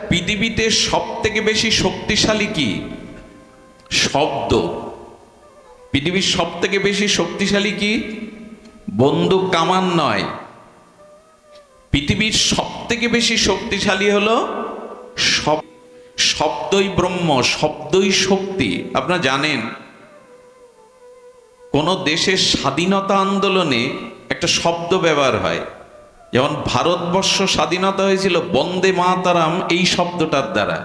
পৃথিবীতে সব থেকে বেশি শক্তিশালী কি? শব্দ। পৃথিবীর সব থেকে বেশি শক্তিশালী কি? বন্দুক কামান নয়। পৃথিবীর সব থেকে বেশি শক্তিশালী হলো শব্দই ব্রহ্ম, শব্দই শক্তি। আপনারা জানেন কোন দেশের স্বাধীনতা আন্দোলনে একটা শব্দ ব্যবহার হয়। যেমন ভারতবর্ষ স্বাধীনতা হয়েছিল বন্দে মাতারাম এই শব্দটার দ্বারা।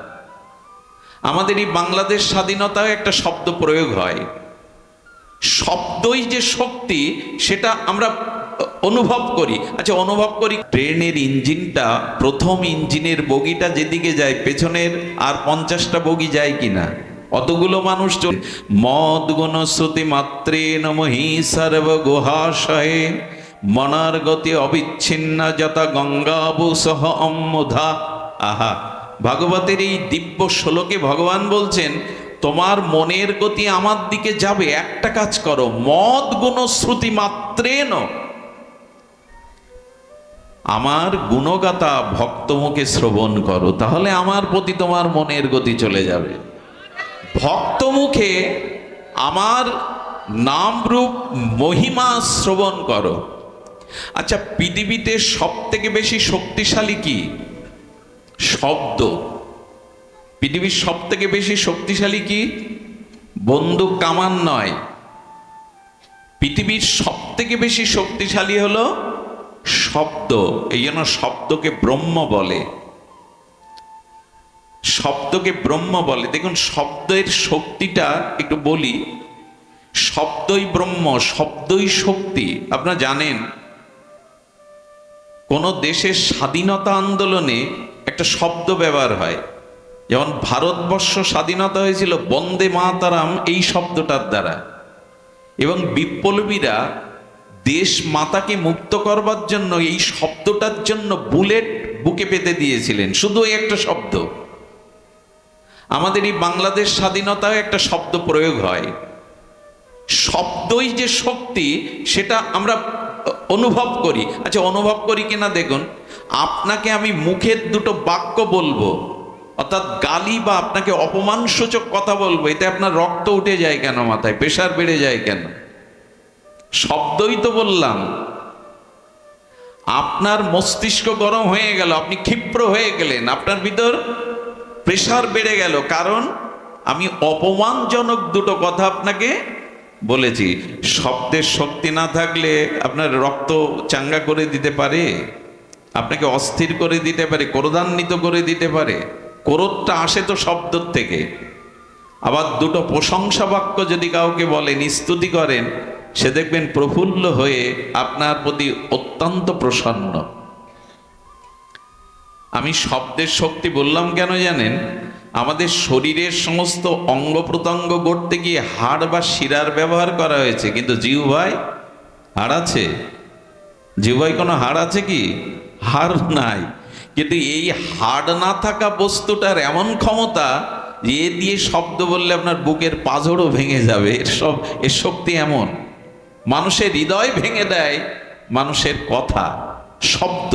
আমাদের এই বাংলাদেশ স্বাধীনতায় একটা শব্দ প্রয়োগ হয়। শব্দই যে শক্তি সেটা আমরা অনুভব করি। আচ্ছা, অনুভব করি ট্রেনের ইঞ্জিনটা, প্রথম ইঞ্জিনের বগিটা যেদিকে যায় পেছনের আর 50টা বগি যায় কিনা? অতগুলো মানুষ মদ গুণশ্রুতি মাত্রে নমহি সর্ব গুহাশয়ে মনার গতি অবিচ্ছিন্ন যথা গঙ্গাবু সহ অম্মুধা। আহা, ভাগবতের এই দিব্য শ্লোকে ভগবান বলছেন তোমার মনের গতি আমার দিকে যাবে, একটা কাজ করো, মদ গুণশ্রুতি মাত্রেন আমার গুণগাতা ভক্তমুখে শ্রবণ করো, তাহলে আমার প্রতি তোমার মনের গতি চলে যাবে। ভক্তমুখে আমার নাম রূপ মহিমা শ্রবণ করো। আচ্ছা, পৃথিবীতে সব থেকে বেশি শক্তিশালী কি? শব্দ। পৃথিবীর সব থেকে বেশি শক্তিশালী কি? বন্দুক কামান নয়। পৃথিবীর সব থেকে বেশি শক্তিশালী হলো শব্দ। এই জন্য শব্দকে ব্রহ্ম বলে। শব্দকে ব্রহ্ম বলে। দেখুন শব্দের শক্তিটা একটু বলি। শব্দই ব্রহ্ম, শব্দই শক্তি। আপনারা জানেন কোন দেশের স্বাধীনতা আন্দোলনে একটা শব্দ ব্যবহার হয়। যেমন ভারতবর্ষ স্বাধীনতা হয়েছিল বন্দে মাতারাম এই শব্দটার দ্বারা। এবং বিপ্লবীরা দেশ মাতাকে মুক্ত করবার জন্য এই শব্দটার জন্য বুলেট বুকে পেতে দিয়েছিলেন, শুধু একটা শব্দ। আমাদের এই বাংলাদেশ স্বাধীনতায় একটা শব্দ প্রয়োগ হয়। শব্দই যে শক্তি সেটা আমরা অনুভব করি। আচ্ছা, অনুভব করি কিনা দেখুন, আপনাকে আমি মুখের দুটো বাক্য বলবো, অর্থাৎ গালি বা আপনাকে অপমানসূচক কথা বলবো, এতে আপনার রক্ত উঠে যায় কেন? মাথায় প্রেশার বেড়ে যায় কেন? শব্দই তো বললাম। আপনার মস্তিষ্ক গরম হয়ে গেল, আপনি ক্ষিপ্র হয়ে গেলেন, আপনার ভিতর প্রেশার বেড়ে গেল, কারণ আমি অপমানজনক দুটো কথা আপনাকে বলেছি। শব্দের শক্তি না থাকলে আপনার রক্ত চাঙ্গা করে দিতে পারে, আপনাকে অস্থির করে দিতে পারে, ক্রোধান্বিত করে দিতে পারে। ক্রোধটা আসে তো শব্দর থেকে। আবার দুটো প্রশংসা বাক্য যদি কাউকে বলেন, স্তুতি করেন, সে দেখবেন প্রফুল্ল হয়ে আপনার প্রতি অত্যন্ত প্রসন্ন। আমি শব্দের শক্তি বললাম কেন জানেন? আমাদের শরীরের সমস্ত অঙ্গ প্রত্যঙ্গ গড়তে গিয়ে হাড় বা শিরার ব্যবহার করা হয়েছে, কিন্তু জিহ্বায় হাড় আছে? জিহ্বায় কোনো হাড় আছে কি? হাড় নাই। কিন্তু এই হাড় না থাকা বস্তুটার এমন ক্ষমতা যে এ দিয়ে শব্দ বললে আপনার বুকের পাঁজরও ভেঙে যাবে। এর শক্তি এমন। মানুষের হৃদয় ভেঙে দেয় মানুষের কথা, শব্দ।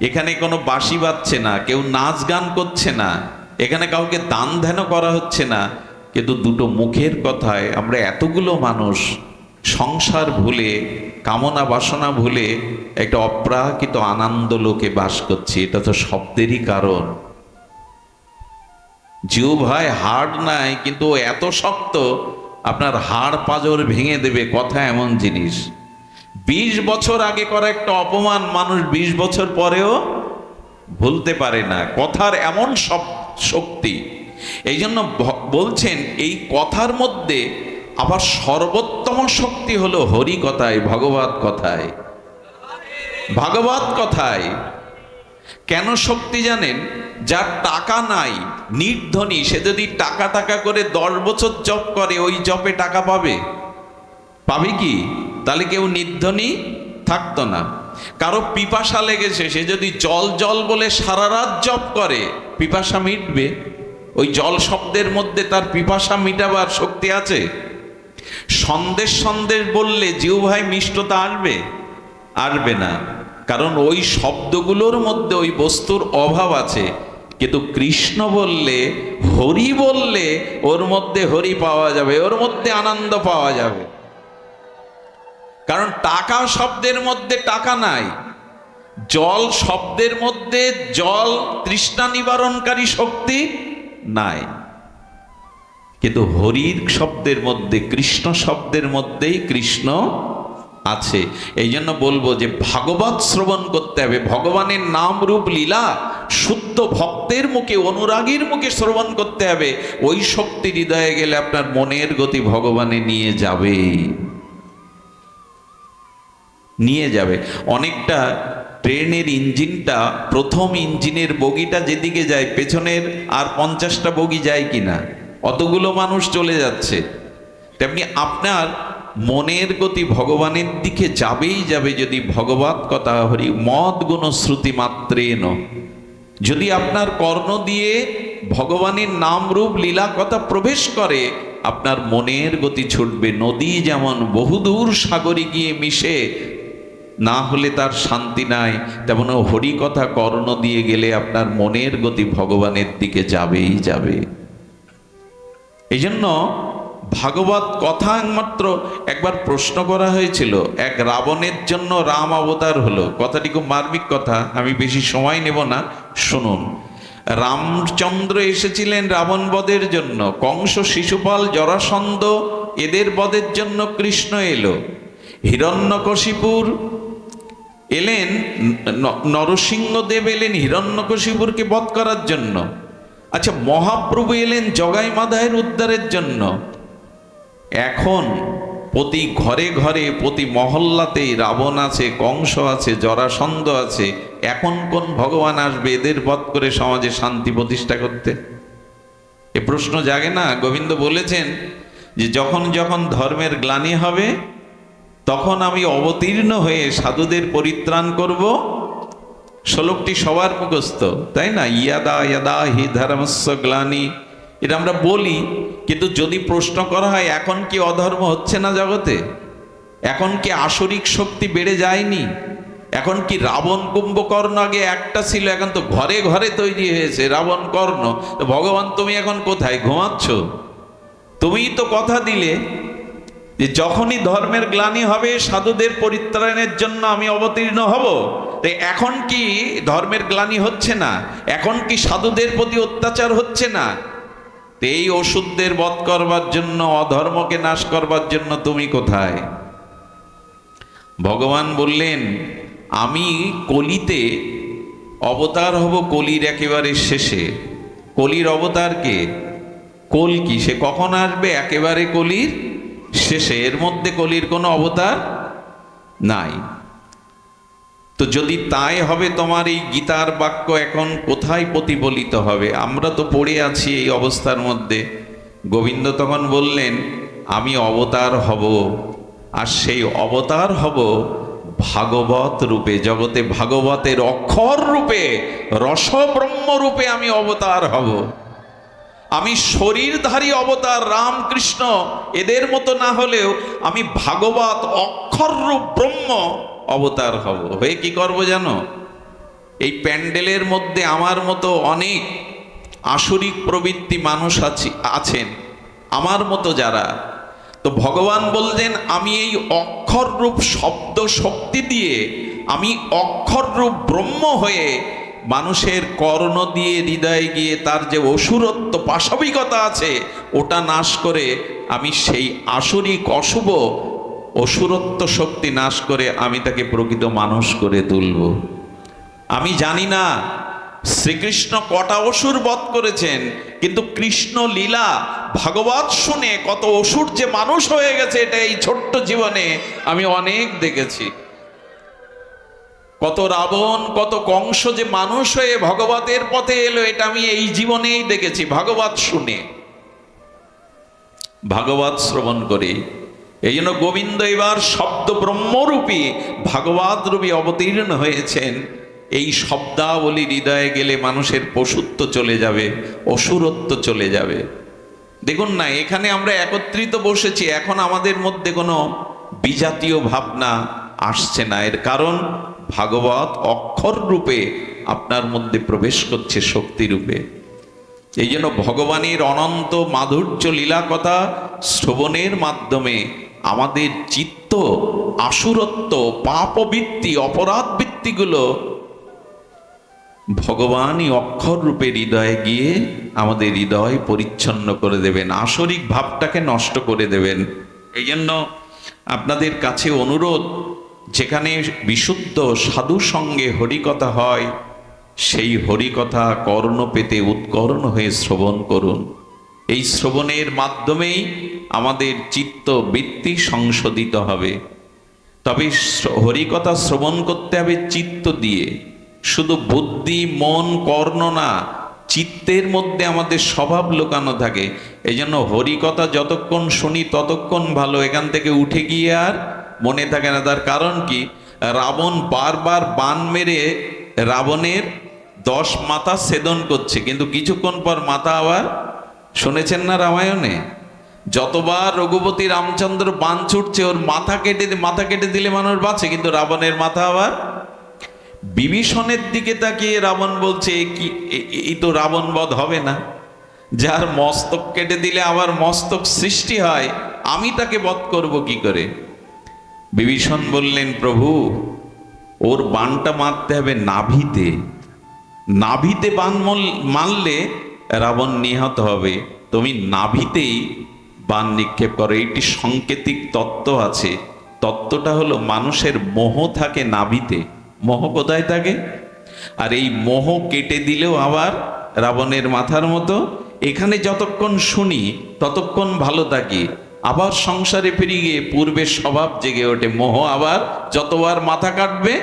এখানে কোনো বাঁশি বাজছে না, কেউ নাচ গান করছে না, এখানে কাউকে দান ধ্যান করা হচ্ছে না, কিন্তু দুটো মুখের কথায় আমরা এতগুলো মানুষ সংসার ভুলে, কামনা বাসনা ভুলে একটা অপ্রাকৃত আনন্দ লোকে বাস করছি। এটা তো শব্দেরই কারণ। জিহ্বায় হাড় নাই, কিন্তু এত শক্ত আপনার হাড় পাঁজর ভেঙে দেবে। কথা এমন জিনিস, 20 বছর আগে করা একটা অপমান মানুষ 20 বছর পরেও ভুলতে পারে না। কথার এমন সব শক্তি। এই জন্য বলছেন এই কথার মধ্যে আবার সর্বোত্তম শক্তি হলো হরি কথায়, ভগবত কথায়। ভাগবত কথায় কেন শক্তি জানেন? যার টাকা নাই, নির্ধনী, সে যদি টাকা টাকা করে 10 বছর জপ করে, ওই জপে টাকা পাবে? পাবে কি? তাহলে কেউ নির্ধনী থাকতো না। কারো পিপাসা লেগেছে, সে যদি জল জল বলে সারা রাত জপ করে, পিপাসা মিটবে? ওই জল শব্দের মধ্যে তার পিপাসা মিটাবার শক্তি আছে? সন্দেশ সন্দেশ বললে জিহ্বায় মিষ্টতা আসবে? আসবে না। কারণ ওই শব্দগুলোর মধ্যে ওই বস্তুর অভাব আছে। কিন্তু কৃষ্ণ বললে, হরি বললে ওর মধ্যে হরি পাওয়া যাবে, ওর মধ্যে আনন্দ পাওয়া যাবে। কারণ টাকা শব্দের মধ্যে টাকা নাই, জল শব্দের মধ্যে জল তৃষ্ণা নিবারণকারী শক্তি নাই, কিন্তু হরির শব্দের মধ্যে, কৃষ্ণ শব্দের মধ্যেই কৃষ্ণ আছে। এই জন্য বলবো যে ভাগবত শ্রবণ করতে হবে। ভগবানের নাম রূপ লীলা শুদ্ধ ভক্তের মুখে, অনুরাগীর মুখে শ্রবণ করতে হবে। ওই শক্তি হৃদয়ে গেলে আপনার মনের গতি ভগবানে নিয়ে যাবে, নিয়ে যাবে। অনেকটা ট্রেনের ইঞ্জিনটা, প্রথম ইঞ্জিনের বগিটা যেদিকে যায়, পেছনের আর 50টা বগি যায় কিনা, অতগুলো মানুষ চলে যাচ্ছে। তেমনি আপনার মনের গতি ভগবানের দিকে যাবেই যাবে যদি ভগবত কথা হরি মদ গুণ শ্রুতি মাত্রেন। যদি আপনার কর্ণ দিয়ে ভগবানের নাম রূপ লীলা কথা প্রবেশ করে, আপনার মনের গতি ছুটবে। নদী যেমন বহুদূর সাগরে গিয়ে মিশে, না হলে তার শান্তি নাই, তেমন হরি কথা কর্ণ দিয়ে গেলে আপনার মনের গতি ভগবানের দিকে যাবেই যাবে। এই জন্য ভাগবত কথা একমাত্র একবার প্রশ্ন করা হয়েছিল, এক রাবণের জন্য রাম অবতার হলো। কথাটি খুব মার্মিক কথা, আমি বেশি সময় নেব না, শুনুন। রামচন্দ্র এসেছিলেন রাবণ বধের জন্য, কংস, শিশুপাল, জরাসন্ধ এদের বধের জন্য কৃষ্ণ এলো। হিরণ্যকশিপুর এলেন, নরসিংহদেব এলেন হিরণ্যকশিপুরকে বধ করার জন্য। আচ্ছা, মহাপ্রভু এলেন জগাই মাধায়ের উদ্ধারের জন্য। এখন প্রতি ঘরে ঘরে, প্রতি মহল্লাতেই রাবণ আছে, কংস আছে, জরাসন্ধ আছে। এখন কোন ভগবান আসবে এদের বধ করে সমাজে শান্তি প্রতিষ্ঠা করতে? এ প্রশ্ন জাগে না? গোবিন্দ বলেছেন যে যখন যখন ধর্মের গ্লানি হবে, তখন আমি অবতীর্ণ হয়ে সাধুদের পরিত্রাণ করব। শ্লোকটি সবার মুখস্থ, তাই না? ইয়াদা ইয়াদা হি ধর্মস্য গ্লানি, এটা আমরা বলি। কিন্তু যদি প্রশ্ন করা হয়, এখন কি অধর্ম হচ্ছে না জগতে? এখন কি আসরিক শক্তি বেড়ে যায়নি? এখন কি রাবণ কুম্ভকর্ণ আগে একটা ছিল, এখন তো ঘরে ঘরে তৈরি হয়েছে রাবণ কর্ণ। তো ভগবান তুমি এখন কোথায়? ঘুমাচ্ছ? তুমিই তো কথা দিলে যে যখনই ধর্মের গ্লানি হবে সাধুদের পরিত্রাণের জন্য আমি অবতীর্ণ হব। তো এখন কি ধর্মের গ্লানি হচ্ছে না? এখন কি সাধুদের প্রতি অত্যাচার হচ্ছে না? এই অসুরদের বধ করবার জন্য, অধর্মকে নাশ করবার জন্য তুমি কোথায়? ভগবান বললেন আমি কলিতে অবতার হব, কলির একেবারে শেষে। কলির অবতার কে? কল্কি। সে কখন আসবে? একেবারে কলির শেষে। এর মধ্যে কলির কোনো অবতার নাই। তো যদি তাই হবে, তোমার এই গীতার বাক্য এখন কোথায় প্রতিফলিত হবে? আমরা তো পড়ে আছি এই অবস্থার মধ্যে। গোবিন্দ তখন বললেন আমি অবতার হব, আর সেই অবতার হব ভাগবত রূপে। জগতে ভাগবতের অক্ষর রূপে, রসব্রহ্ম রূপে আমি অবতার হব। আমি শরীরধারী অবতার রামকৃষ্ণ এদের মতো না হলেও আমি ভাগবত অক্ষর রূপ ব্রহ্ম অবতার হব। হয়ে কি করব জানো? এই প্যান্ডেলের মধ্যে আমার মতো অনেক আসরিক প্রবৃত্তি মানুষ আছেন, আমার মতো যারা। তো ভগবান বললেন আমি এই অক্ষর রূপ শব্দ শক্তি দিয়ে, আমি অক্ষর রূপ ব্রহ্ম হয়ে মানুষের কর্ণ দিয়ে হৃদয়ে গিয়ে তার যে অসুরত্ব পাশবিকতা আছে ওটা নাশ করে আমি সেই আসরিক অশুভ অসুরত্ব শক্তি নাশ করে আমি তাকে প্রকৃত মানুষ করে তুলব। আমি জানি না শ্রীকৃষ্ণ কটা অসুর বধ করেছেন, কিন্তু কৃষ্ণ লীলা ভাগবত শুনে কত অসুর যে মানুষ হয়ে গেছে এটা এই ছোট্ট জীবনে আমি অনেক দেখেছি। কত রাবণ, কত কংস যে মানুষ হয়ে ভগবতের পথে এলো, এটা আমি এই জীবনেই দেখেছি ভাগবত শুনে, ভাগবত শ্রবণ করে। এই জন্য গোবিন্দ এবার শব্দ ব্রহ্মরূপী ভাগবত রূপী অবতীর্ণ হয়েছেন। এই শব্দাবলী হৃদয়ে গেলে মানুষের পশুত্ব চলে যাবে, অসুরত্ব চলে যাবে। দেখুন না, এখানে আমরা একত্রিত বসেছি, এখন আমাদের মধ্যে কোনো বিজাতীয় ভাবনা আসছে না। এর কারণ ভাগবত অক্ষর রূপে আপনার মধ্যে প্রবেশ করছে, শক্তি রূপে। এই জন্য ভগবানের অনন্ত মাধুর্য লীলা কথা শ্রবণের মাধ্যমে আমাদের চিত্ত, আসুরত্ব, পাপবৃত্তি, অপরাধ বৃত্তিগুলো ভগবানই অক্ষর রূপে হৃদয়ে গিয়ে আমাদের হৃদয় পরিচ্ছন্ন করে দেবেন, আসরিক ভাবটাকে নষ্ট করে দেবেন। এই জন্য আপনাদের কাছে অনুরোধ, যেখানে বিশুদ্ধ সাধু সঙ্গে হরিকথা হয়, সেই হরিকথা কর্ণ পেতে উৎকর্ণ হয়ে শ্রবণ করুন। এই শ্রবণের মাধ্যমেই আমাদের চিত্ত বৃত্তি সংশোধিত হবে। তবে হরিকথা শ্রবণ করতে হবে চিত্ত দিয়ে, শুধু বুদ্ধি, মন, কর্ণ না, চিত্তের মধ্যে আমাদের স্বভাব লুকানো থাকে। এই জন্য হরিকথা যতক্ষণ শুনি ততক্ষণ ভালো, এখান থেকে উঠে গিয়ে আর মনে থাকে না। তার কারণ কি? রাবণ বারবার বাণ মেরে রাবণের 10 মাথা ছেদন করছে, কিন্তু কিছুক্ষণ পর মাথা আবার, শুনেছেন না রামায়ণে, যতবার রঘুপতি রামচন্দ্র বাণ ছুটছে ওর মাথা কেটে দিলে মানুষ বাঁচে, কিন্তু রাবণের মাথা আবার। বিভীষণের দিকে তাকিয়ে রাবণ বলছে, এই তো রাবণ বধ হবে না, যার মস্তক কেটে দিলে আবার মস্তক সৃষ্টি হয়, আমি তাকে বধ করব কি করে? বিভীষণ বললেন, প্রভু ওর বাণটা মারতে হবে নাভিতে, নাভিতে বাণ মারলে রাবণ নিহত হবে, তুমি নাভিতেই বাণ নিক্ষেপ করো। এইটি সাংকেতিক তত্ত্ব আছে। তত্ত্বটা হলো মানুষের মোহ থাকে নাভিতে। মোহ কোথায় থাকে? আর এই মোহ কেটে দিলেও আবার রাবণের মাথার মতো। এখানে যতক্ষণ শুনি ততক্ষণ ভালো থাকি, আবার সংসারে ফিরে গিয়ে পূর্বের স্বভাব জেগে ওঠে, মোহ আবার যতবার মাথা কাটবে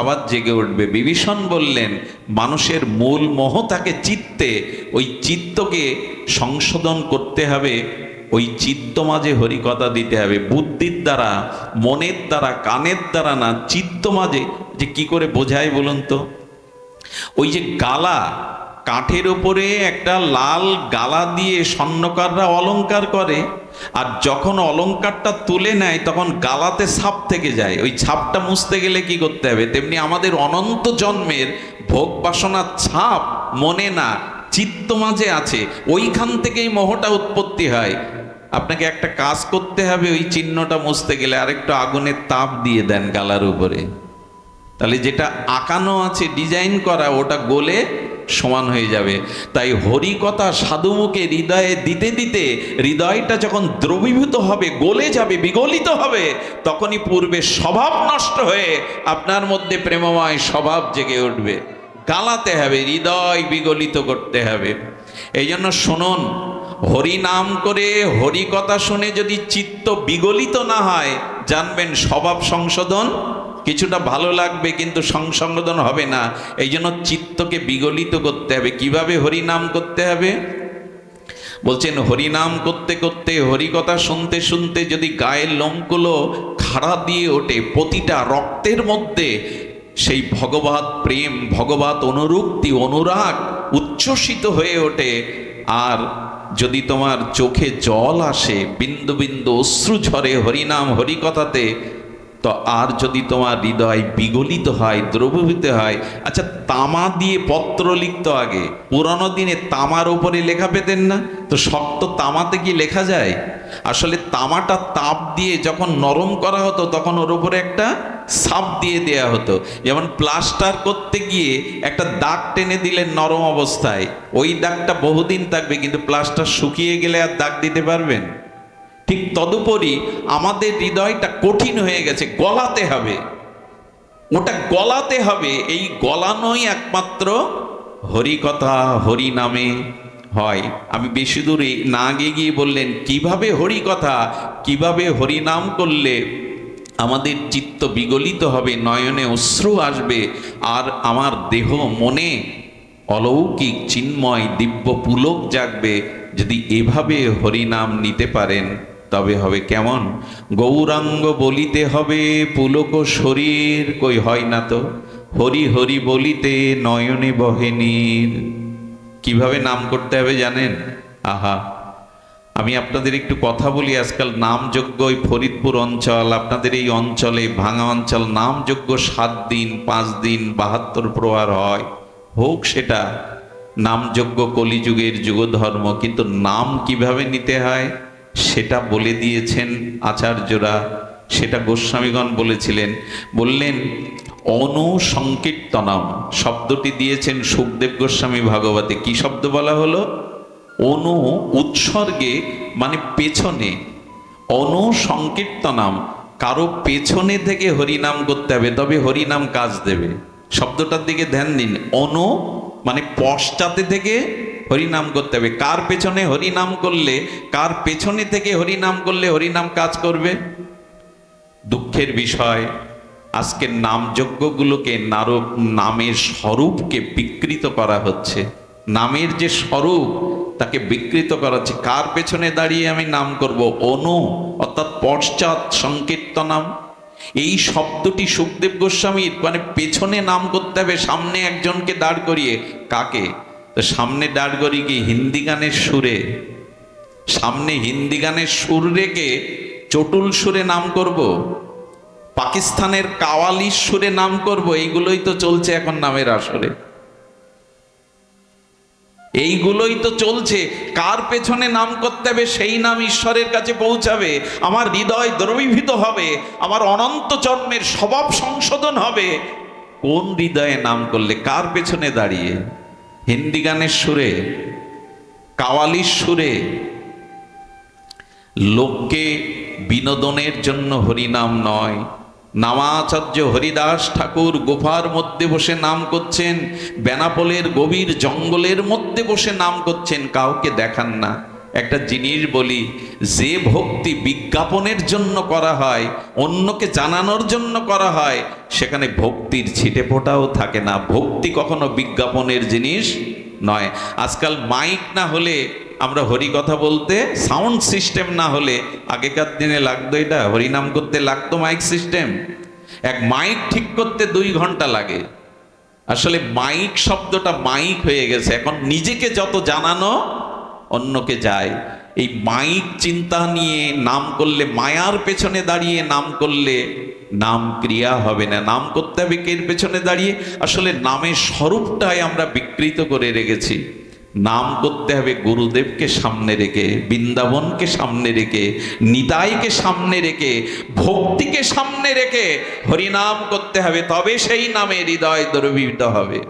আবার জেগে উঠবে। বিভীষণ বললেন, মানুষের মূল মোহ থাকে চিত্তে, ওই চিত্তকে সংশোধন করতে হবে, ওই চিত্ত মাঝে হরিকথা দিতে হবে। বুদ্ধির দ্বারা, মনের দ্বারা, কানের দ্বারা না, চিত্ত মাঝে। যে কি করে বোঝায় বলুন তো? ওই যে গালা, কাঠের উপরে একটা লাল গালা দিয়ে স্বর্ণকাররা অলংকার করে, আর যখন অলংকারটা তুলে নেয় তখন গালাতে ছাপ থেকে যায়, ওই ছাপটা মুছতে গেলে কি করতে হবে? তেমনি আমাদের অনন্ত জন্মের ভোগ বাসনার ছাপ মনে না, চিত্ত মাঝে আছে, ওইখান থেকেই মোহটা উৎপত্তি হয়। আপনাকে একটা কাজ করতে হবে, ওই চিহ্নটা মুছতে গেলে আরেকটু আগুনের তাপ দিয়ে দেন গালার উপরে, তাহলে যেটা আঁকানো আছে, ডিজাইন করা, ওটা গলে সমান হয়ে যাবে। তাই হরিকথা সাধুমুখে হৃদয়ে দিতে দিতে হৃদয়টা যখন দ্রবীভূত হবে, গলে যাবে, বিগলিত হবে, তখনই পূর্বে স্বভাব নষ্ট হয়ে আপনার মধ্যে প্রেমময় স্বভাব জেগে উঠবে। গালাতে হবে, হৃদয় বিগলিত করতে হবে। এই জন্য শুনুন, হরি নাম করে হরিকথা শুনে যদি চিত্ত বিগলিত না হয়, জানবেন স্বভাব সংশোধন কিছুটা ভালো লাগবে, কিন্তু সংশোধন হবে না। এই জন্য চিত্তকে বিগলিত করতে হবে। কিভাবে হরিনাম করতে হবে? বলছেন, হরিনাম করতে করতে, হরিকথা শুনতে শুনতে যদি গায়ের লোমগুলো খাড়া দিয়ে ওঠে, প্রতিটা রক্তের মধ্যে সেই ভগবত প্রেম, ভগবত অনুরক্তি, অনুরাগ উচ্ছ্বসিত হয়ে ওঠে, আর যদি তোমার চোখে জল আসে, বিন্দু বিন্দু অশ্রু ঝরে হরিনাম হরিকথাতে, তো আর যদি তোমার হৃদয় বিগলিত হয়, দ্রবীভূত হয়। আচ্ছা, তামা দিয়ে পত্র লিখতো আগে, পুরানো দিনে তামার উপরে লেখা পেতেন না? তো শক্ত তামাতে কি লেখা যায়? আসলে তামাটা তাপ দিয়ে যখন নরম করা হতো, তখন ওর উপরে একটা ছাপ দিয়ে দেয়া হতো। যেমন প্লাস্টার করতে গিয়ে একটা দাগ টেনে দিলেন নরম অবস্থায়, ওই দাগটা বহুদিন থাকবে, কিন্তু প্লাস্টার শুকিয়ে গেলে আর দাগ দিতে পারবেন? ঠিক তদুপরি আমাদের হৃদয়টা কঠিন হয়ে গেছে, গলাতে হবে, ওটা গলাতে হবে। এই গলানোই একমাত্র হরিকথা, হরি নামে হয়। আমি বেশি দূরে না গিয়ে বললেন কিভাবে হরিকথা, কিভাবে হরিনাম করলে আমাদের চিত্ত বিগলিত হবে, নয়নে অশ্রু আসবে, আর আমার দেহ মনে অলৌকিক চিন্ময় দিব্য পুলক জাগবে। যদি এভাবে হরিনাম নিতে পারেন তবে হবে কেমন? গৌরাঙ্গ বলিতে হবে পুলক শরীর, কই হয় না তো? হরি হরি বলিতে নয়নে বহে নীর। কিভাবে নাম করতে হবে জানেন? আহা, আমি আপনাদের একটু কথা বলি। আজকাল নামযজ্ঞ ওই ফরিদপুর অঞ্চল, আপনাদের এই অঞ্চলে ভাঙা অঞ্চল, নামযজ্ঞ 7 দিন 5 দিন 72 প্রহার হয়। হোক সেটা নামযজ্ঞ, কলিযুগের যুগধর্ম, কিন্তু নাম কিভাবে নিতে হয় সেটা বলে দিয়েছেন আচার্যরা। সেটা গোস্বামীগণ বলেছিলেন। বললেন অনুসংকীর্তনম শব্দটি দিয়েছেন সুখদেব গোস্বামী ভাগবতে। কি শব্দ বলা হলো? অনু উৎসর্গে, মানে পেছনে। অনুসংকীর্তনম, কারো পেছনে থেকে হরিনাম করতে হবে, তবে হরিনাম কাজ দেবে। শব্দটার দিকে ধ্যান দিন। অনু মানে পশ্চাতে থেকে হরিনাম করতে হবে। কার পেছনে হরিনাম করলে, কার পেছনে থেকে হরিনাম করলে হরিনাম কাজ করবে? দুঃখের বিষয়, আজকের নামযজ্ঞগুলোকে নামের স্বরূপকে বিকৃত করা হচ্ছে। নামের যে স্বরূপ তাকে বিকৃত করা হচ্ছে। কার পেছনে দাঁড়িয়ে আমি নাম করব? অনু অর্থাৎ পশ্চাৎ সংকীর্তনম। এই শব্দটি সুখদেব গোস্বামীর, মানে পেছনে নাম করতে হবে, সামনে একজনকে দাঁড় করিয়ে। কাকে? তো সামনে দাঁড় করিয়ে কি হিন্দি গানের সুরে, সামনে হিন্দি গানের সুর রেখে চটুল সুরে নাম করব? পাকিস্তানের কাওয়ালির সুরে নাম করব? এইগুলোই তো চলছে এখন নামের আসরে, এইগুলোই তো চলছে। কার পেছনে নাম করতে হবে সেই নাম ঈশ্বরের কাছে পৌঁছাবে, আমার হৃদয় দ্রবীভূত হবে, আমার অনন্ত জন্মের স্বভাব সংশোধন হবে। কোন হৃদয়ে নাম করলে? কার পেছনে দাঁড়িয়ে? হিন্দি গানের সুরে, কাওয়ালির সুরে? লোককে বিনোদনের জন্য হরিনাম নয়। নামাচার্য হরিদাস ঠাকুর গুফার মধ্যে বসে নাম করছেন, বেনাপোলের গভীর জঙ্গলের মধ্যে বসে নাম করছেন, কাউকে দেখান না। একটা জিনিস বলি, যে ভক্তি বিজ্ঞাপনের জন্য করা হয়, অন্যকে জানানোর জন্য করা হয়, সেখানে ভক্তির ছিটে ফোঁটাও থাকে না। ভক্তি কখনো বিজ্ঞাপনের জিনিস নয়। আজকাল মাইক না হলে, আমরা হরি কথা বলতে সাউন্ড সিস্টেম না হলে, আগেকার দিনে লাগতো, এটা হরিনাম করতে লাগতো মাইক সিস্টেম। এক মাইক ঠিক করতে 2 ঘন্টা লাগে। আসলে মাইক শব্দটা মাইক হয়ে গেছে, এখন নিজেকে যত জানানো অন্যকে যায়। এই মাইক চিন্তা নিয়ে নাম করলে, মায়ার পেছনে দাঁড়িয়ে নাম করলে নাম ক্রিয়া হবে না। নাম করতে হবে এর পেছনে দাঁড়িয়ে। আসলে নামের স্বরূপটাই আমরা বিকৃত করে রেখেছি। নাম করতে হবে গুরুদেবকে সামনে রেখে, বৃন্দাবনকে সামনে রেখে, নিতাইকে সামনে রেখে, ভক্তিকে সামনে রেখে হরিনাম করতে হবে, তবে সেই নামে হৃদয় দ্রবীভূত হবে।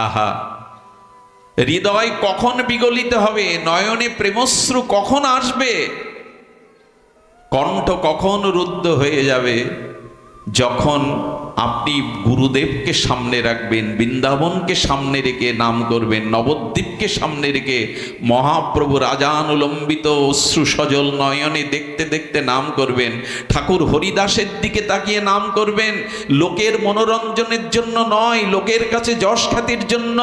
আহা, হৃদয় কখন বিগলিত হবে, নয়নে প্রেমশ্রু কখন আসবে, কণ্ঠ কখন রুদ্ধ হয়ে যাবে, যখন আপনি গুরুদেবকে সামনে রাখবেন, বৃন্দাবনকে সামনে রেখে নাম করবেন, নবদ্বীপকে সামনে রেখে মহাপ্রভু রাজানুলম্বিত অশ্রু সজল নয়নে দেখতে দেখতে নাম করবেন, ঠাকুর হরিদাসের দিকে তাকিয়ে নাম করবেন। লোকের মনোরঞ্জনের জন্য নয়, লোকের কাছে যশ খ্যাতির জন্য,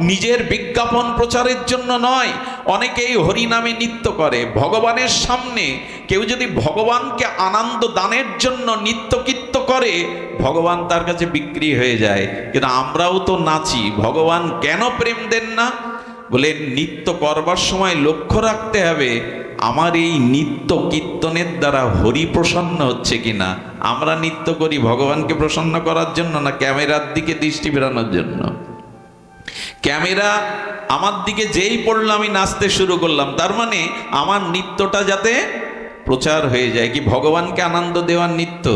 নিজের বিজ্ঞাপন প্রচারের জন্য নয়। অনেকেই হরিনামে নৃত্য করে ভগবানের সামনে। কেউ যদি ভগবানকে আনন্দ দানের জন্য নৃত্যকীর্ত করে, ভগবান তার কাছে বিক্রি হয়ে যায়। কিন্তু আমরাও তো নাচি, ভগবান কেন প্রেম দেন না? বলে নৃত্য করবার সময় লক্ষ্য রাখতে হবে, আমার এই নৃত্য কীর্তনের দ্বারা হরি প্রসন্ন হচ্ছে কিনা। আমরা নৃত্য করি ভগবানকে প্রসন্ন করার জন্য, না ক্যামেরার দিকে দৃষ্টি ফেরানোর জন্য? ক্যামেরা আমার দিকে যেই পড়লো আমি নাচতে শুরু করলাম, তার মানে আমার নৃত্যটা যাতে প্রচার হয়ে যায়। কি ভগবানকে আনন্দ দেওয়ার নৃত্য?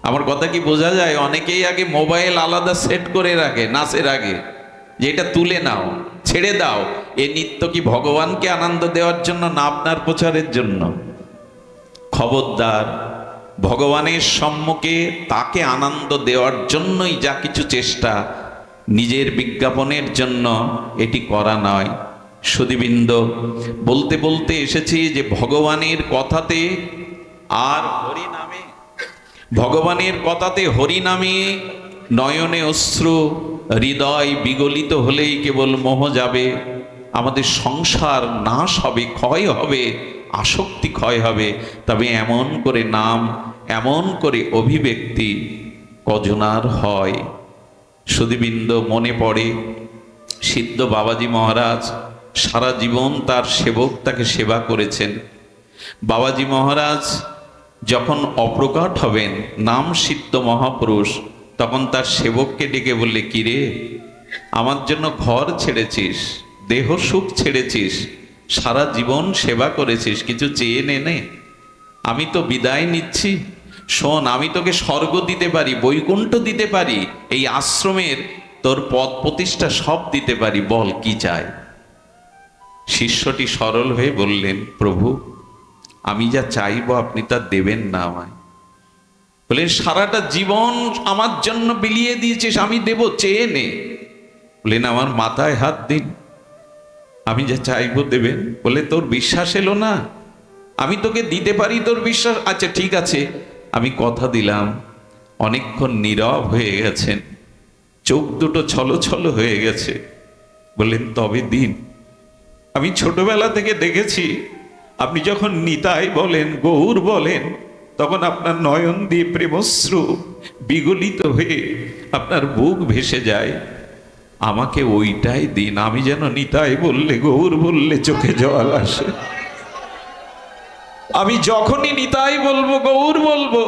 আমার কথা কি বোঝা যায়? অনেকেই আগে মোবাইল আলাদা সেট করে রাখে নাচের আগে, যে এটা তুলে নাও, ছেড়ে দাও। এ নৃত্য কি ভগবানকে আনন্দ দেওয়ার জন্য, না আপনার প্রচারের জন্য? খবরদার, ভগবানের সম্মুখে তাকে আনন্দ দেওয়ার জন্যই যা কিছু চেষ্টা, নিজের বিজ্ঞাপনের জন্য এটি করা নয়। সুধীবৃন্দ, বলতে বলতে এসেছি যে ভগবানের কথাতে আর হরিনামে, ভগবানের কথাতে হরিনামে নয়নে অশ্রু, হৃদয় বিগলিত হলেই কেবল মোহ যাবে, আমাদের সংসার নাশ হবে, ক্ষয় হবে, আসক্তি ক্ষয় হবে। তবে এমন করে নাম, এমন করে অভিব্যক্তি কজনার হয়? সুধীবৃন্দ, মনে পড়ে সিদ্ধ বাবাজি মহারাজ সারা জীবন তার সেবক তাকে সেবা করেছেন। বাবাজি মহারাজ যখন অপ্রকট হবেন, নাম সিদ্ধ মহাপুরুষ, তখন তার সেবককে ডেকে বললে, কিরে, আমার জন্য ঘর ছেড়েছিস, দেহ সুখ ছেড়েছিস, সারা জীবন সেবা করেছিস, কিছু চেয়ে নে, আমি তো বিদায় নিচ্ছি। শোন, আমি তোকে স্বর্গ দিতে পারি, বৈকুণ্ঠ দিতে পারি, এই আশ্রমের তোর পদ প্রতিষ্ঠা সব দিতে পারি, বল কি চাই। শিষ্যটি সরল হয়ে বললেন, প্রভু, আমি যা চাইবো আপনি তা দেবেন না আমায়। বললেন, সারাটা জীবন আমার জন্য বিলিয়ে দিয়েছিস, আমি দেব, চেয়ে নে। বললেন, আমার মাথায় হাত দিন, আমি যা চাইবো দেবেন। বলে, তোর বিশ্বাস এলো না? আমি তোকে দিতে পারি, তোর বিশ্বাস? আচ্ছা ঠিক আছে, আমি কথা দিলাম। অনেকক্ষণ নীরব হয়ে গেছেন, চোখ দুটো ছলো ছলো হয়ে গেছে। বললেন, তবে দিন। আমি ছোটবেলা থেকে দেখেছি, আপনি যখন নিতাই বলেন, গৌর বলেন, তখন আপনার নয়ন দিয়ে প্রেমশ্রু বিগলিত হয়ে আপনার বুক ভেসে যায়। আমাকে ওইটাই দিন, আমি যেন নিতাই বললে, গৌর বললে চোখে জল আসে। আমি যখনই নিতাই বলবো, গৌর বলবো,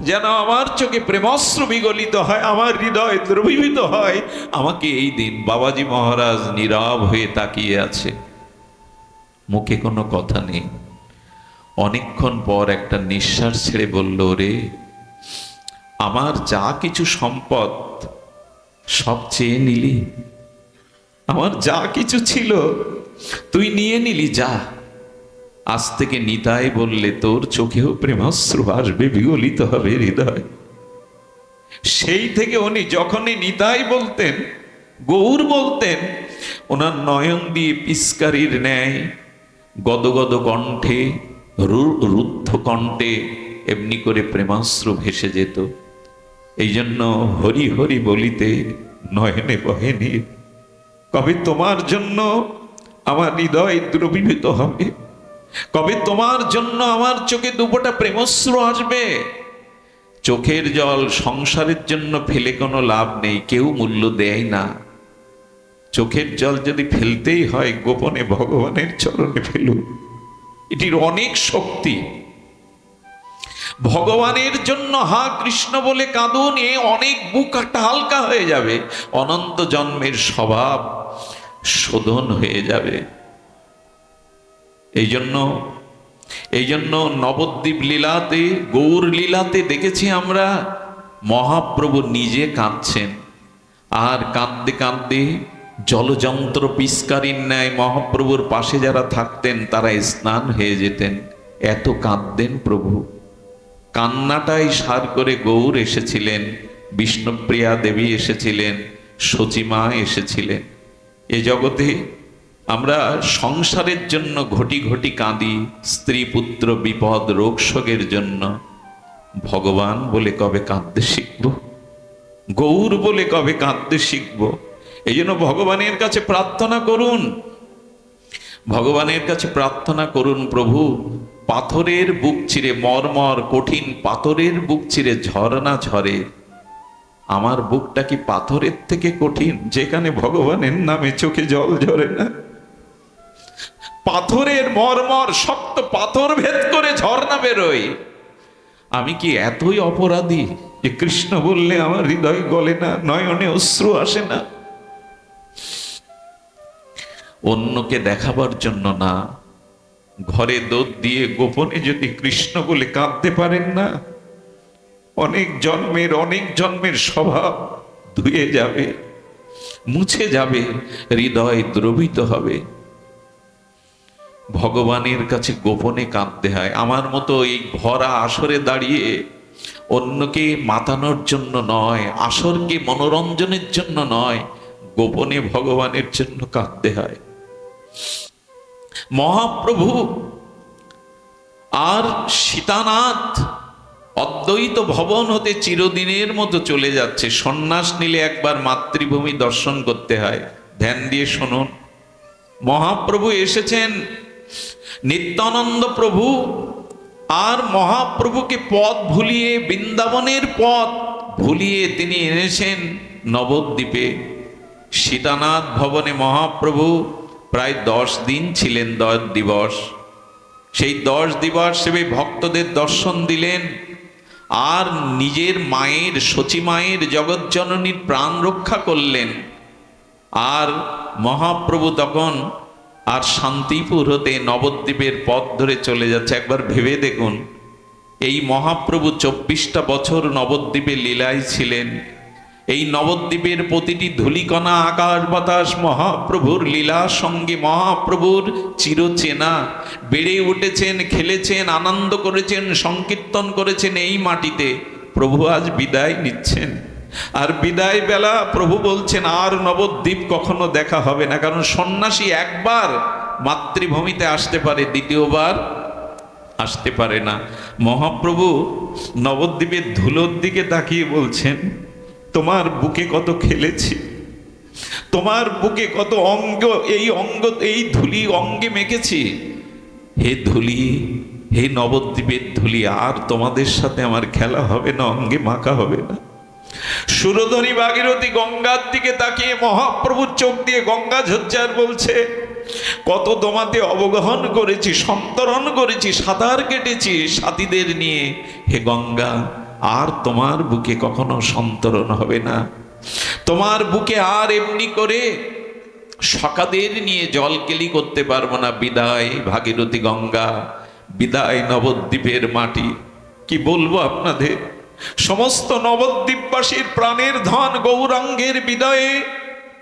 যেন আমার চোখে প্রেমশ্রু বিগলিত হয়, আমার হৃদয় দ্রবীভূত হয়। আমাকে এই দিন। বাবাজি মহারাজ নীরব হয়ে তাকিয়ে আছে, মুখে কোনো কথা নেই। অনেকক্ষণ পর একটা নিঃশ্বাস ছেড়ে বলল, রে, আমার যা কিছু সম্পদ সব চেয়ে নিলি, আমার যা কিছু ছিল তুই নিয়ে নিলি, যা। আজ থেকে নিতাই বললে তোর চোখেও প্রেমাশ্রু আসবে, বিগলিত হবে হৃদয়। সেই থেকে উনি যখনই নিতাই বলতেন, গৌর বলতেন, ওনার নয়ন দিয়ে পিস্কারির ন্যায় গদগদ কণ্ঠে, রুদ্ধ কণ্ঠে এমনি করে প্রেমাশ্রু ভেসে যেত। এই জন্য হরি হরি বলিতে নয়নে বহে নীর। কবে তোমার জন্য আমার হৃদয় দ্রবীভূত হবে, কবে তোমার জন্য আমার চোখে দুপোটা প্রেমশ্রু আসবে। চোখের জল সংসারের জন্য ফেলে কোনো লাভ নেই, কেউ মূল্য দেয় না। চোখের জল যদি ফেলতেই হয়, গোপনে ভগবানের চরণে ফেলুন, এটির অনেক শক্তি। ভগবানের জন্য হা কৃষ্ণ বলে কাঁদুন, এ অনেক বুকটা হালকা হয়ে যাবে, অনন্ত জন্মের স্বভাব শোধন হয়ে যাবে। এই জন্য নবদ্বীপ লীলাতে, গৌর লীলাতে দেখেছি আমরা, মহাপ্রভু নিজে কাঁদছেন, আর কাঁদতে কাঁদতে জলযন্ত্র পিস্কারির ন্যায় মহাপ্রভুর পাশে যারা থাকতেন তারা স্নান হয়ে যেতেন, এত কাঁদতেন প্রভু। কান্নাটাই সার করে গৌর এসেছিলেন, বিষ্ণুপ্রিয়া দেবী এসেছিলেন, সচিমা এসেছিলেন। এ জগতে আমরা সংসারের জন্য ঘটি ঘটি কাঁদি, স্ত্রী পুত্র বিপদ রোগ শোকের জন্য। ভগবান বলে কবে কাঁদতে শিখব, গৌর বলে কবে কাঁদতে শিখব। এই জন্য ভগবানের কাছে প্রার্থনা করুন, ভগবানের কাছে প্রার্থনা করুন, প্রভু, পাথরের বুক চিরে, মর্মর কঠিন পাথরের বুক চিরে ঝর্ণা ঝরে, আমার বুকটা কি পাথরের থেকে কঠিন, যেখানে ভগবানের নামে চোখে জল ঝরে না? পাথরের মর্মর শক্ত পাথর ভেদ করে ঝর্ণা বেরোয়। আমি কি এতই অপরাধী যে কৃষ্ণ বললে আমার হৃদয় গলে না, নয়নে অশ্রু আসে না? অন্যকে দেখাবার জন্য না, ঘরে দোদ দিয়ে গোপনে যদি কৃষ্ণ বলে কাঁদতে পারেন না, অনেক জন্মের স্বভাব ধুয়ে যাবে, মুছে যাবে, হৃদয় দ্রবিত হবে। ভগবানের কাছে গোপনে কাঁদতে হয়। আমার মতো এই ভরা আসরে দাঁড়িয়ে অন্যকে মাতানোর জন্য নয়, আসরকে মনোরঞ্জনের জন্য নয়, গোপনে ভগবানের জন্য কাঁদতে হয়। মহাপ্রভু আর সীতানাথ অদ্বৈত ভবন হতে চিরদিনের মতো চলে যাচ্ছে। সন্ন্যাস নিলে একবার মাতৃভূমি দর্শন করতে হয়। ধ্যান দিয়ে শুনুন, মহাপ্রভু এসেছেন, নিত্যানন্দ প্রভু আর মহাপ্রভুকে পথ ভুলিয়ে, বৃন্দাবনের পথ ভুলিয়ে তিনি এনেছেন নবদ্বীপে। সীতানাথ ভবনে মহাপ্রভু প্রায় 10 দিন ছিলেন 10 দিবস। সেই 10 দিবস সেবে ভক্তদের দর্শন দিলেন, আর নিজের মায়ের, সচী মায়ের, জগৎজননীর প্রাণ রক্ষা করলেন। আর মহাপ্রভু তখন আর শান্তিপুর হতে নবদ্বীপের পথ ধরে চলে যাচ্ছে। একবার ভেবে দেখুন, এই মহাপ্রভু 24টা বছর নবদ্বীপে লীলায় ছিলেন। এই নবদ্বীপের প্রতিটি ধূলিকণা, আকাশ বাতাস মহাপ্রভুর লীলার সঙ্গে মহাপ্রভুর চিরচেনা। বেড়ে উঠেছেন, খেলেছেন, আনন্দ করেছেন, সংকীর্তন করেছেন এই মাটিতে। প্রভু আজ বিদায় নিচ্ছেন, আর বিদায় বেলা প্রভু বলছেন আর নবদ্বীপ কখনো দেখা হবে না। কারণ সন্ন্যাসী একবার মাতৃভূমিতে আসতে পারে, দ্বিতীয়বার আসতে পারে না। মহাপ্রভু নবদ্বীপের ধুলোর দিকে তাকিয়ে বলছেন, তোমার বুকে কত খেলেছি, তোমার বুকে কত অঙ্গ, এই ধুলি অঙ্গে মেখেছি। হে ধুলি, হে নবদ্বীপের ধুলি, আর তোমাদের সাথে আমার খেলা হবে না, অঙ্গে মাখা হবে না। সুরধনী ভাগীরথী গঙ্গার দিকে তাকিয়ে মহাপ্রভুর চোখ দিয়ে গঙ্গা ঝরঝর বলছে, কত তোমাতে অবগাহন করেছি, সন্তরণ করেছি, সাঁতার কেটেছি সাথীদের নিয়ে। হে গঙ্গা, আর তোমার বুকে কখনো সন্তরণ হবে না। তোমার বুকে আর এমনি করে সখাদের নিয়ে জলকেলি করতে পারবো না। বিদায় ভাগীরথী গঙ্গা, বিদায় নবদ্বীপের মাটি। কি বলবো আপনাদের, সমস্ত নবদ্বীপবাসীর প্রাণের ধন গৌরাঙ্গের বিদায়ে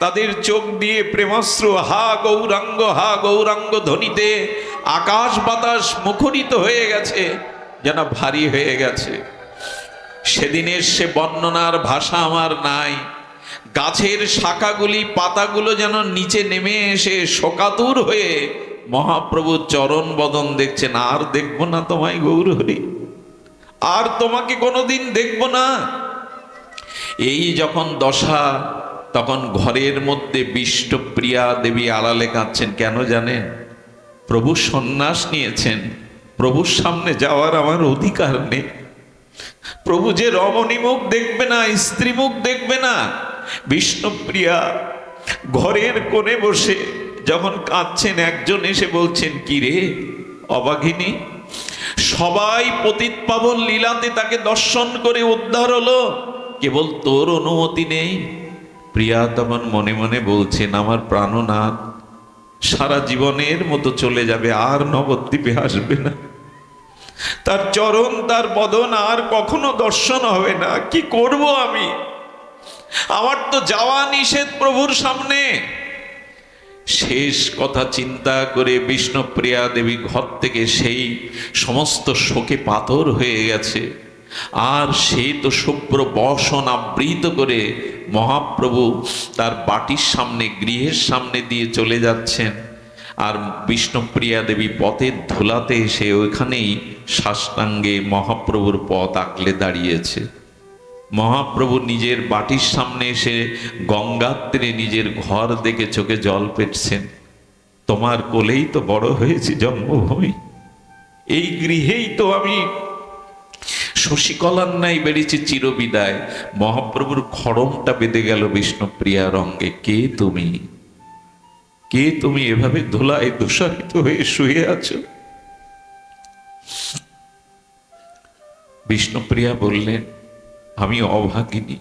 তাদের চোখ দিয়ে প্রেমাশ্রু হা গৌরাঙ্গ, হা গৌরাঙ্গ ধ্বনিতে আকাশ বাতাস মুখরিত হয়ে গেছে, যেন ভারী হয়ে গেছে। সেদিনের সে বর্ণনার ভাষা আমার নাই। গাছের শাখাগুলি, পাতাগুলো যেন নিচে নেমে এসে শোকাতুর হয়ে মহাপ্রভুর চরণ বদন দেখছেন। আর দেখবো না তোমায় গৌরহরি, আর তোমাকে কোনোদিন দেখবো না। এই যখন দশা, তখন ঘরের মধ্যে বিষ্ণুপ্রিয়া দেবী আড়ালে কাঁদছেন। কেন জানেন? প্রভু সন্ন্যাস নিয়েছেন, প্রভুর সামনে যাওয়ার আমার অধিকার নেই। প্রভু যে রমণী মুখ দেখবে না, স্ত্রী মুখ দেখবে না। বিষ্ণুপ্রিয়া ঘরের কোণে বসে যখন কাঁদছেন, একজন এসে বলছেন, কি রে অবাগিনী, সবাই পতিত পাবন লীলাতে তাকে দর্শন করে উদ্ধার হলো, কেবল তোর অনুমতি নেই। প্রিয়া তখন মনে মনে বলছেন, আমার প্রাণনাথ সারা জীবনের মতো চলে যাবে, আর নবদ্বীপে আসবে না। তার চরণ, তার বদন আর কখনো দর্শন হবে না। কি করব আমি? আমার তো যাওয়া নিষেধ প্রভুর সামনে। শেষ কথা চিন্তা করে বিষ্ণুপ্রিয়া দেবী ঘর থেকে সেই সমস্ত শোকে পাথর হয়ে গেছে। আর সে তো শুভ্র বসন আবৃত করে মহাপ্রভু তার বাটির সামনে, গৃহের সামনে দিয়ে চলে যাচ্ছেন। আর বিষ্ণুপ্রিয়া দেবী পথের ধুলাতে এসে ওইখানেই সাষ্টাঙ্গে মহাপ্রভুর পথ আঁকলে দাঁড়িয়েছে। মহাপ্রভু নিজের বাটির সামনে এসে গঙ্গাত্রে নিজের ঘর দেখে চোখে জল পেটছেন। তোমার কোলেই তো বড় হয়েছি, জন্মভূমি, এই গৃহেই তো আমি শশীকলার নাই বেড়েছি চিরবিদায়। মহাপ্রভুর খড়মটা বেঁধে গেল বিষ্ণুপ্রিয়ার অঙ্গে। কে তুমি? কে তুমি? এভাবে ধুলায় দূষারিত হয়ে শুয়ে আছো? বিষ্ণুপ্রিয়া বললেন, আমি অভাগিনী,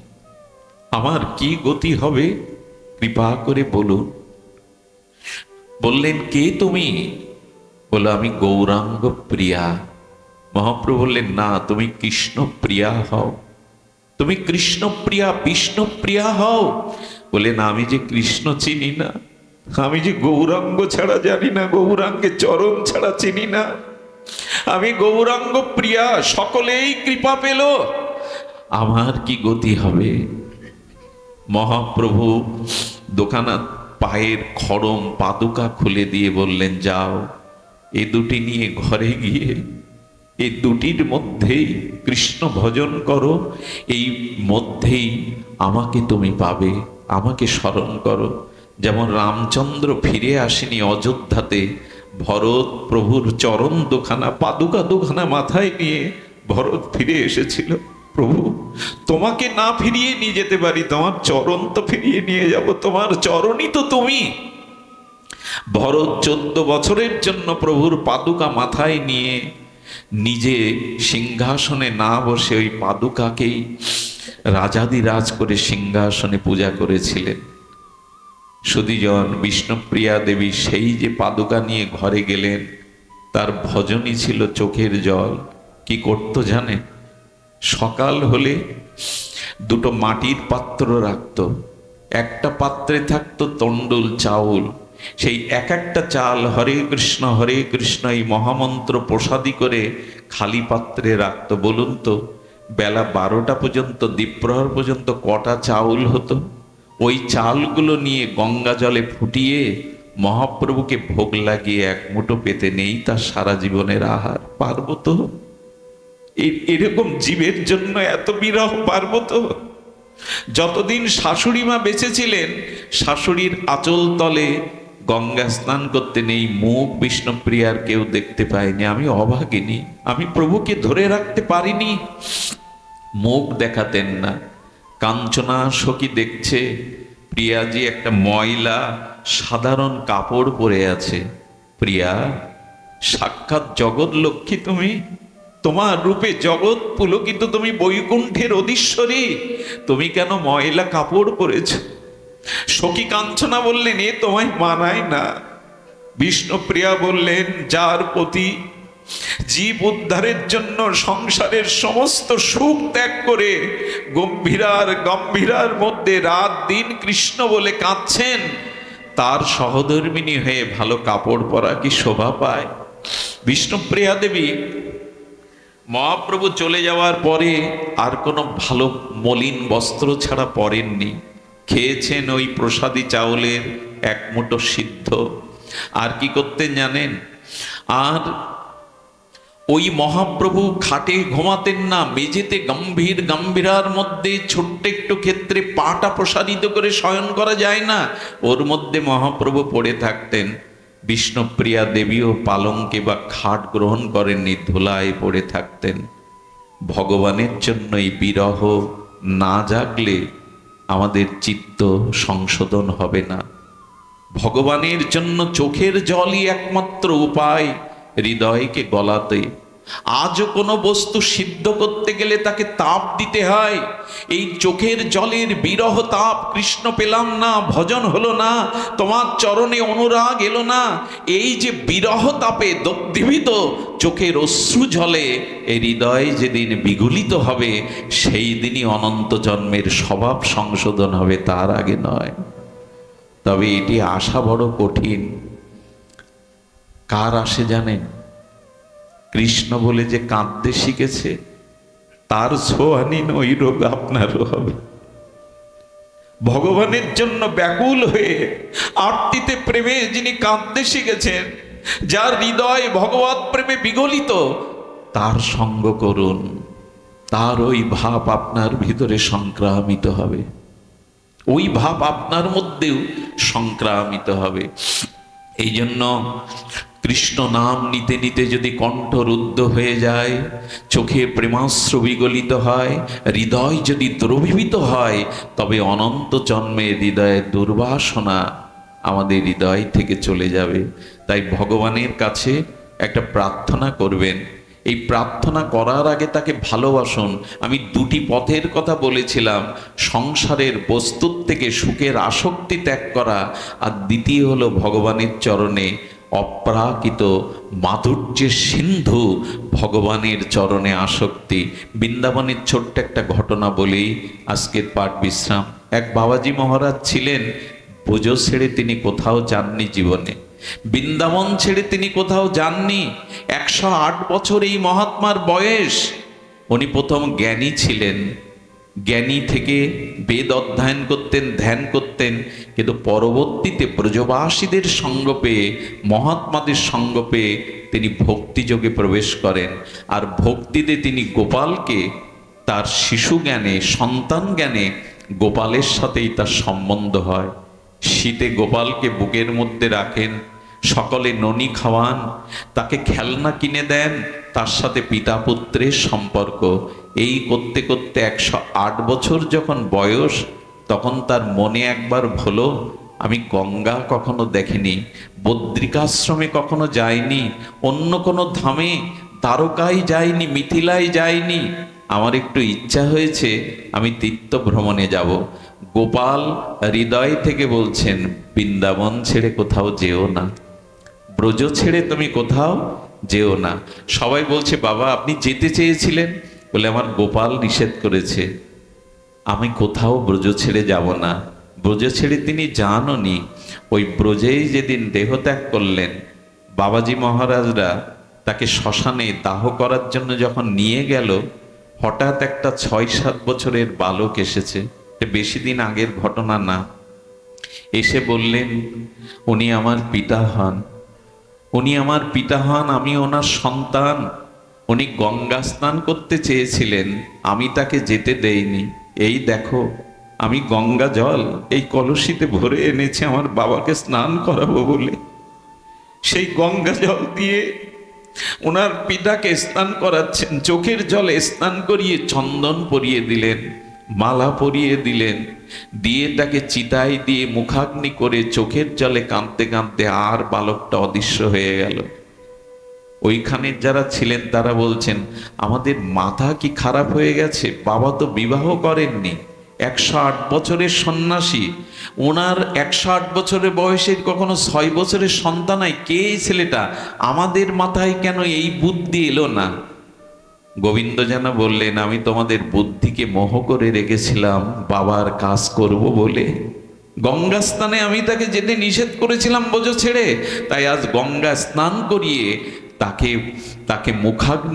আমার কি গতি হবে কৃপা করে বলুন। বললেন, কে তুমি? বলল, আমি গৌরাঙ্গ প্রিয়া। মহাপ্রভু বললেন, না, তুমি কৃষ্ণ প্রিয়া হও, তুমি কৃষ্ণ প্রিয়া, বিষ্ণু প্রিয়া হও। বলে, না, আমি যে কৃষ্ণ চিনি না, আমি যে গৌরাঙ্গ ছাড়া জানি না, গৌরাঙ্গের চরণ ছাড়া চিনি না, আমি গৌরাঙ্গ প্রিয়া। সকলেই কৃপা পেল, আমার কি গতি হবে? মহাপ্রভু দোকানা পায়ের খড়ম পাদুকা খুলে দিয়ে বললেন, যাও, এ দুটি নিয়ে ঘরে গিয়ে এই দুটির মধ্যেই কৃষ্ণ ভজন করো, এই মধ্যেই আমাকে তুমি পাবে, আমাকে স্মরণ করো। যেমন রামচন্দ্র ফিরে আসেনি অযোধ্যাতে, ভরত প্রভুর চরণ দুখানা, পাদুকা দুখানা মাথায় নিয়ে ভরত ফিরে এসেছিল। প্রভু, তোমাকে না ফিরিয়ে নিয়ে যেতে পারি, তোমার চরণ তো ফিরিয়ে নিয়ে যাব, তোমার চরণই তো তুমি। ভরত 14 বছরের জন্য প্রভুর পাদুকা মাথায় নিয়ে নিজে সিংহাসনে না বসে ওই পাদুকাকেই রাজাদিরাজ করে সিংহাসনে পূজা করেছিলেন। সুধীজন বিষ্ণুপ্রিয়া দেবী সেই যে পাদুকা নিয়ে ঘরে গেলেন, তার ভজনই ছিল চোখের জল। কি করতো জানে? সকাল হলে দুটো মাটির পাত্র রাখত, একটা পাত্রে থাকতো তণ্ডুল চাউল, সেই এক একটা চাল হরে কৃষ্ণ এই মহামন্ত্র প্রসাদী করে খালি পাত্রে রাখতো। বলুন তো, বেলা 12টা পর্যন্ত, দ্বীপ্রহর পর্যন্ত কটা চাউল হতো? ওই চালগুলো নিয়ে গঙ্গা জলে ফুটিয়ে মহাপ্রভুকে ভোগ লাগিয়ে এক মুঠো পেতে নেই তার সারা জীবনের আহার। পারবো তো? এরকম জীবের জন্য এত বিরহ পারবো তো? যতদিন শাশুড়ি মা বেঁচে ছিলেন, শাশুড়ির আঁচল তলে গঙ্গা স্নান করতে নেই মুখ বিষ্ণুপ্রিয়ার কেউ দেখতে পায়নি। আমি অভাগিনী, আমি প্রভুকে ধরে রাখতে পারিনি, মুখ দেখাতেন না। কাঞ্চনা সখী দেখছে প্রিয়াজি একটা ময়লা সাধারণ কাপড় পরে আছে। প্রিয়া, সাক্ষাৎ জগৎ লক্ষ্মী তুমি, তোমার রূপে জগৎ পুলকিত, তুমি বৈকুণ্ঠের অধীশ্বরী, তুমি কেন ময়লা কাপড় পরেছ? সখী কাঞ্চনা বললেন, এ তোমায় মানায় না। বিষ্ণুপ্রিয়া বললেন, যার প্রতি জীব উদ্ধারের জন্য সংসারের সমস্ত সুখ ত্যাগ করে গম্ভীরার মধ্যে রাত দিন কৃষ্ণ বলে কাঁদছেন, তার সহধর্মিণী হয়ে ভালো কাপড় পরা কি শোভা পায়? বিষ্ণুপ্রিয়া দেবী মহাপ্রভু চলে যাওয়ার পরে আর কোনো ভালো মলিন বস্ত্র ছাড়া পরেননি। খেয়েছেন ওই প্রসাদী চাউলের এক মুঠো সিদ্ধ। আর কি করতেন জানেন? আর ওই মহাপ্রভু খাটে ঘুমাতেন না, মেঝেতে গম্ভীরার মধ্যে ছোট্ট একটু ক্ষেত্রে পাটা প্রসারিত করে শয়ন করা যায় না, ওর মধ্যে মহাপ্রভু পড়ে থাকতেন। বিষ্ণুপ্রিয়া দেবীও পালঙ্কে বা খাট গ্রহণ করেননি, ধুলায় পড়ে থাকতেন। ভগবানের জন্য এই বিরহ না জাগলে আমাদের চিত্ত সংশোধন হবে না। ভগবানের জন্য চোখের জলই একমাত্র উপায় হৃদয়কে গলাতে। আজও কোনো বস্তু সিদ্ধ করতে গেলে তাকে তাপ দিতে হয়। এই চোখের জলের বিরহ তাপ কৃষ্ণ পেলাম না, ভজন হলো না, তোমার চরণে অনুরাগ এলো না, এই যে বিরহ তাপে দগ্ধীভূত চোখের অশ্রু জলে এই হৃদয় যেদিন বিগলিত হবে, সেই দিনই অনন্ত জন্মের স্বভাব সংশোধন হবে, তার আগে নয়। তবে এটি আশা বড় কঠিন। কার আসে জানেন? কৃষ্ণ বলে যে কাঁদতে শিখেছে, তার ছোঁয়ানিন ওই রোগ আপনারও হবে। ভগবানের জন্য ব্যাকুল হয়ে আরতিতে প্রেমে যিনি কাঁদতে শিখেছেন, যার হৃদয় ভগবৎ প্রেমে বিগলিত, তার সঙ্গ করুন, তার ওই ভাব আপনার ভিতরে সংক্রামিত হবে, ওই ভাব আপনার মধ্যেও সংক্রামিত হবে। এই জন্য কৃষ্ণ নাম নিতে নিতে যদি কণ্ঠ রুদ্ধ হয়ে যায়, চোখে প্রেমাশ্রু বিগলিত হয়, হৃদয় যদি দ্রবীভূত হয়, তবে অনন্ত জন্মের হৃদয়ের দুর্বাসনা আমাদের হৃদয় থেকে চলে যাবে। তাই ভগবানের কাছে একটা প্রার্থনা করবেন। এই প্রার্থনা করার আগে তাকে ভালোবাসুন। আমি দুটি পথের কথা বলেছিলাম, সংসারের বস্তুর থেকে সুখের আসক্তি ত্যাগ করা, আর দ্বিতীয় হলো ভগবানের চরণে অপ্রাকৃত মাধুর্যের সিন্ধু ভগবানের চরণে আসক্তি। বৃন্দাবনের ছোট্ট একটা ঘটনা বলেই আজকের পাঠ বিশ্রাম। এক বাবাজি মহারাজ ছিলেন, পুজো ছেড়ে তিনি কোথাও যাননি জীবনে, বৃন্দাবন ছেড়ে তিনি কোথাও যাননি। 108 বছর এই মহাত্মার বয়স। উনি প্রথম জ্ঞানী ছিলেন, জ্ঞানী থেকে বেদ অধ্যয়ন করতেন, ধ্যান করতেন, কিন্তু পরবর্তীতে ব্রজবাসীদের সঙ্গ পেয়ে, মহাত্মাদের সঙ্গ পেয়ে তিনি ভক্তিযোগে প্রবেশ করেন। আর ভক্তিতে তিনি গোপালকে তার শিশু জ্ঞানে, সন্তান জ্ঞানে গোপালের সাথেই তার সম্বন্ধ হয়। শীতে গোপালকে বুকের মধ্যে রাখেন, সকলে ননি খাওয়ান, তাকে খেলনা কিনে দেন, তার সাথে পিতা পুত্রের সম্পর্ক। এই করতে করতে 108 বছর যখন বয়স, তখন তার মনে একবার হলো আমি গঙ্গা কখনো দেখিনি, বদ্রিকাশ্রমে কখনো যাইনি, অন্য কোনো ধামে দ্বারকায় যাইনি, মিথিলায় যাইনি। আমার একটু ইচ্ছা হয়েছে আমি তীর্থ ভ্রমণে যাব। গোপাল হৃদয় থেকে বলছেন, বৃন্দাবন ছেড়ে কোথাও যেও না, ব্রজ ছেড়ে তুমি কোথাও যেও না। সবাই বলছে, বাবা আপনি যেতে চেয়েছিলেন, বলে আমার গোপাল নিষেধ করেছে, আমি কোথাও ব্রজ ছেড়ে যাব না। ব্রজ ছেড়ে তিনি যাননি, ওই ব্রজেই যেদিন দেহত্যাগ করলেন, বাবাজি মহারাজরা তাকে শ্মশানে দাহ করার জন্য যখন নিয়ে গেল, হঠাৎ একটা ৬-৭ বছরের বালক এসেছে, এটা বেশি দিন আগের ঘটনা না। এসে বললেন, উনি আমার পিতা হন, উনি আমার পিতা হন, আমি ওনার সন্তান। উনি গঙ্গা স্নান করতে চেয়েছিলেন, আমি তাকে যেতে দেইনি। এই দেখো আমি গঙ্গা জল এই কলসিতে ভরে এনেছি আমার বাবাকে স্নান করাবো বলে। সেই গঙ্গা জল দিয়ে ওনার পিতাকে স্নান করাচ্ছেন, চোখের জলে স্নান করিয়ে চন্দন পরিয়ে দিলেন, মালা পরিয়ে দিলেন, দিয়ে তাকে চিতায় দিয়ে মুখাগ্নি করে চোখের জলে কাঁদতে কাঁদতে আর বালকটা অদৃশ্য হয়ে গেল। ওইখানে যারা ছিলেন তারা বলছেন, আমাদের মাথা কি খারাপ হয়ে গেছে, বাবা তো বিবাহ করেননি, 108 বছরের সন্ন্যাসী, ওনার 108 বছরের বয়সের কখনো 6 বছরের সন্তান নাই, কে এই ছেলেটা, আমাদের মাথায় কেন এই বুদ্ধি এলো না? গোবিন্দ যেন বললেন, আমি তোমাদের বুদ্ধিকে মোহ করে রেখেছিলাম বাবার কাজ করব বলে। গঙ্গা স্নানে আমি তাকে যেতে নিষেধ করেছিলাম ব্রজ ছেড়ে, তাই আজ গঙ্গা স্নান করিয়ে তাকে মুখাগ্নি